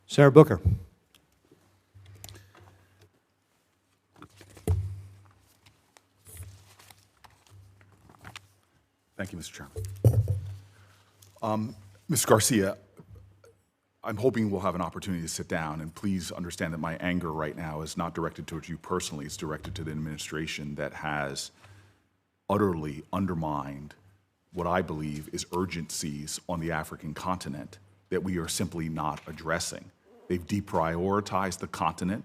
Senator Booker. Thank you, Mr. Chairman. Ms. Garcia, I'm hoping we'll have an opportunity to sit down, and please understand that my anger right now is not directed towards you personally. It's directed to the administration that has utterly undermined what I believe is urgencies on the African continent that we are simply not addressing. They've deprioritized the continent,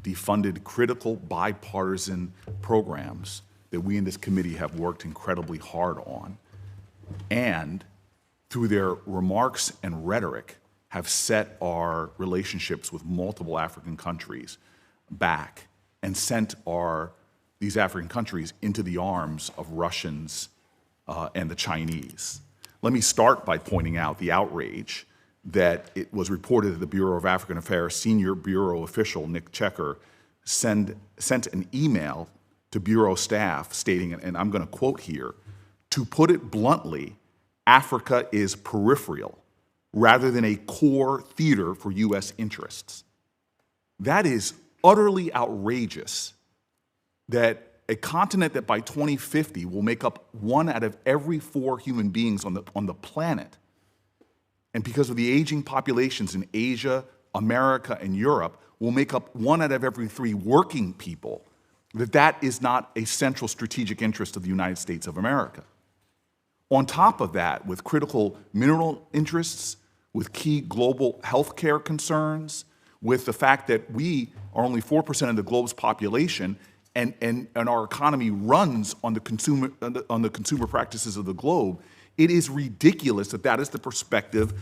defunded critical bipartisan programs that we in this committee have worked incredibly hard on, and through their remarks and rhetoric have set our relationships with multiple African countries back and sent these African countries into the arms of Russians and the Chinese. Let me start by pointing out the outrage that it was reported that the Bureau of African Affairs senior bureau official, Nick Checker, sent an email to Bureau staff stating, and I'm going to quote here, "To put it bluntly, Africa is peripheral rather than a core theater for U.S. interests." That is utterly outrageous, that a continent that by 2050 will make up 1 out of every 4 human beings on the planet, and because of the aging populations in Asia, America, and Europe, will make up 1 out of every 3 working people, that is not a central strategic interest of the United States of America. On top of that, with critical mineral interests, with key global healthcare concerns, with the fact that we are only 4% of the globe's population, and our economy runs on the consumer practices of the globe, it is ridiculous that that is the perspective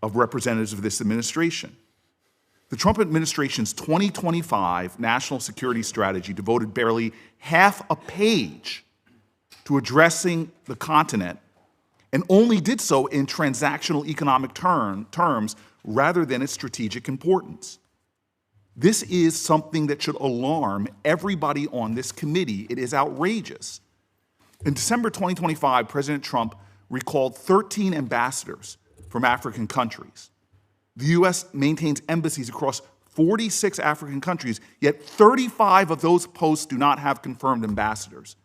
of representatives of this administration. The Trump administration's 2025 national security strategy devoted barely half a page to addressing the continent, and only did so in transactional economic terms rather than its strategic importance. This is something that should alarm everybody on this committee. It is outrageous. In December 2025, President Trump recalled 13 ambassadors from African countries. The U.S. maintains embassies across 46 African countries, yet 35 of those posts do not have confirmed ambassadors.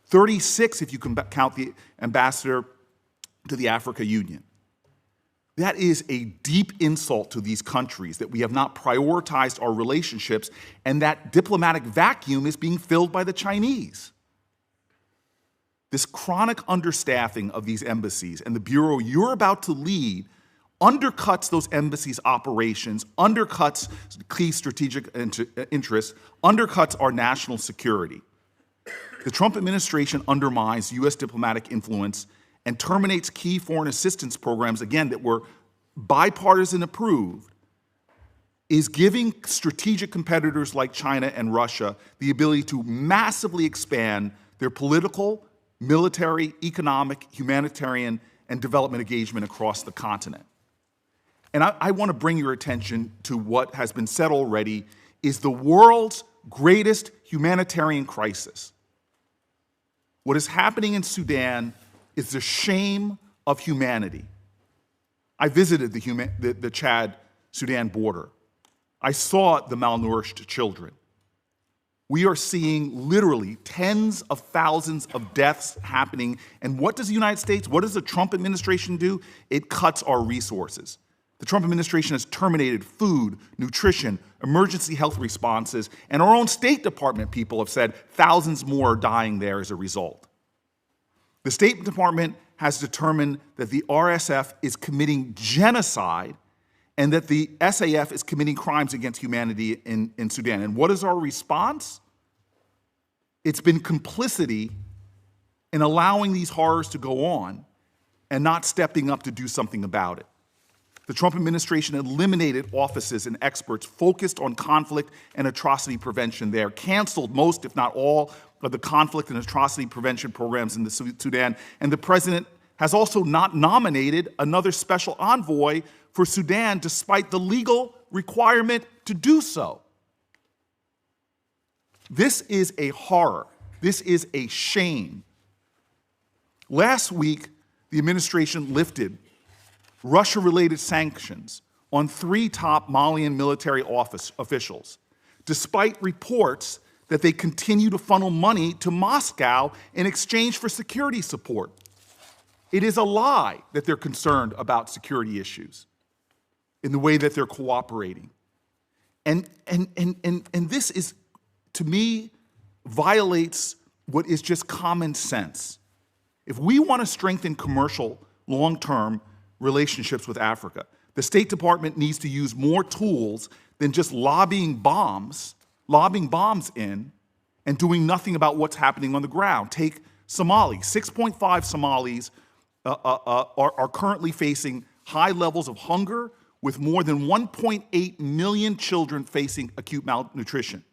36 if you can count the ambassador to the Africa Union. That is a deep insult to these countries that we have not prioritized our relationships, and that diplomatic vacuum is being filled by the Chinese. This chronic understaffing of these embassies and the bureau you're about to lead undercuts those embassies' operations, undercuts key strategic interests, undercuts our national security. The Trump administration undermines U.S. diplomatic influence and terminates key foreign assistance programs, again, that were bipartisan approved, is giving strategic competitors like China and Russia the ability to massively expand their political, military, economic, humanitarian, and development engagement across the continent. And I want to bring your attention to what has been said already is the world's greatest humanitarian crisis. What is happening in Sudan is the shame of humanity. I visited the Chad-Sudan border. I saw the malnourished children. We are seeing literally tens of thousands of deaths happening. And what does the United States, what does the Trump administration do? It cuts our resources. The Trump administration has terminated food, nutrition, emergency health responses, and our own State Department people have said thousands more are dying there as a result. The State Department has determined that the RSF is committing genocide and that the SAF is committing crimes against humanity in Sudan. And what is our response? It's been complicity in allowing these horrors to go on and not stepping up to do something about it. The Trump administration eliminated offices and experts focused on conflict and atrocity prevention there, canceled most, if not all, of the conflict and atrocity prevention programs in the Sudan, and the president has also not nominated another special envoy for Sudan despite the legal requirement to do so. This is a horror. This is a shame. Last week, the administration lifted Russia-related sanctions on 3 top Malian military officials, despite reports that they continue to funnel money to Moscow in exchange for security support. It is a lie that they're concerned about security issues in the way that they're cooperating. And this is, to me, violates what is just common sense. If we want to strengthen commercial, long-term relationships with Africa, the State Department needs to use more tools than just lobbing bombs in and doing nothing about what's happening on the ground. Take Somali. 6.5 Somalis are currently facing high levels of hunger, with more than 1.8 million children facing acute malnutrition.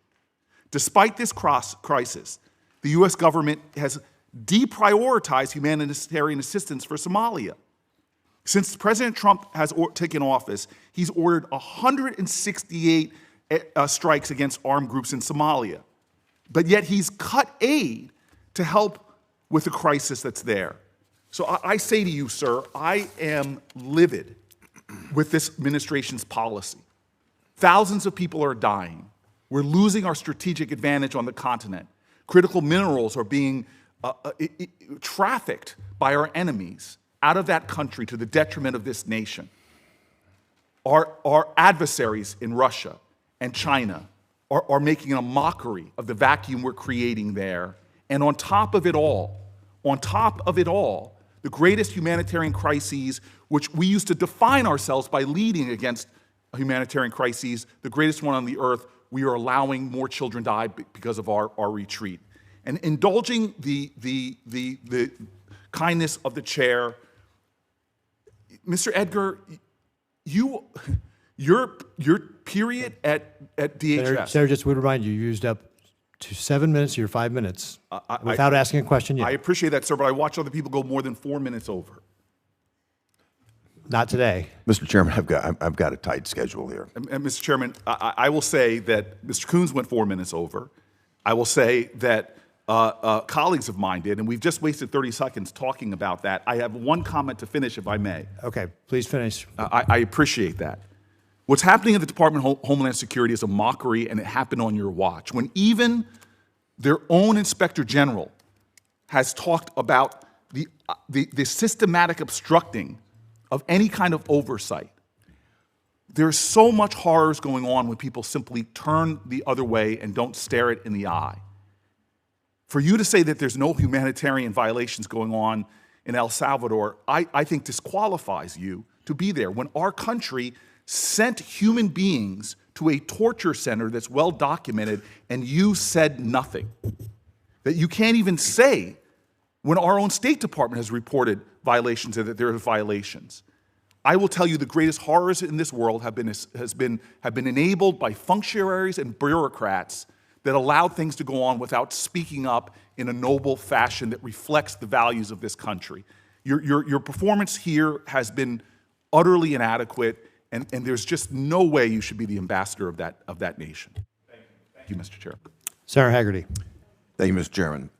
Despite this crisis, the U.S. government has deprioritized humanitarian assistance for Somalia. Since President Trump has taken office, he's ordered 168 strikes against armed groups in Somalia. But yet he's cut aid to help with the crisis that's there. So I say to you, sir, I am livid with this administration's policy. Thousands of people are dying. We're losing our strategic advantage on the continent. Critical minerals are being trafficked by our enemies out of that country to the detriment of this nation. Our adversaries in Russia and China are making a mockery of the vacuum we're creating there. And on top of it all, the greatest humanitarian crises, which we used to define ourselves by leading against humanitarian crises, the greatest one on the earth, we are allowing more children die because of our retreat. And indulging the kindness of the chair, Mr. Edgar, your period at DHS. Senator, just would remind you, you used up to 7 minutes of your 5 minutes without asking a question yet. I appreciate that, sir, but I watch other people go more than 4 minutes over. Not today. Mr. Chairman, I've got a tight schedule here. And Mr. Chairman, I will say that Mr. Coons went 4 minutes over. I will say that colleagues of mine did, and we've just wasted 30 seconds talking about that. I have one comment to finish, if I may. Okay, please finish. I appreciate that. What's happening at the Department of Homeland Security is a mockery, and it happened on your watch. When even their own Inspector General has talked about the systematic obstructing of any kind of oversight. There's so much horrors going on when people simply turn the other way and don't stare it in the eye. For you to say that there's no humanitarian violations going on in El Salvador, I think disqualifies you to be there. When our country sent human beings to a torture center that's well documented and you said nothing. That you can't even say when our own State Department has reported violations and that there are violations. I will tell you the greatest horrors in this world have been enabled by functionaries and bureaucrats that allowed things to go on without speaking up in a noble fashion that reflects the values of this country. Your performance here has been utterly inadequate, and there's just no way you should be the ambassador of that nation. Thank you, Mr. Chair. Senator Haggerty. Thank you, Mr. Chairman.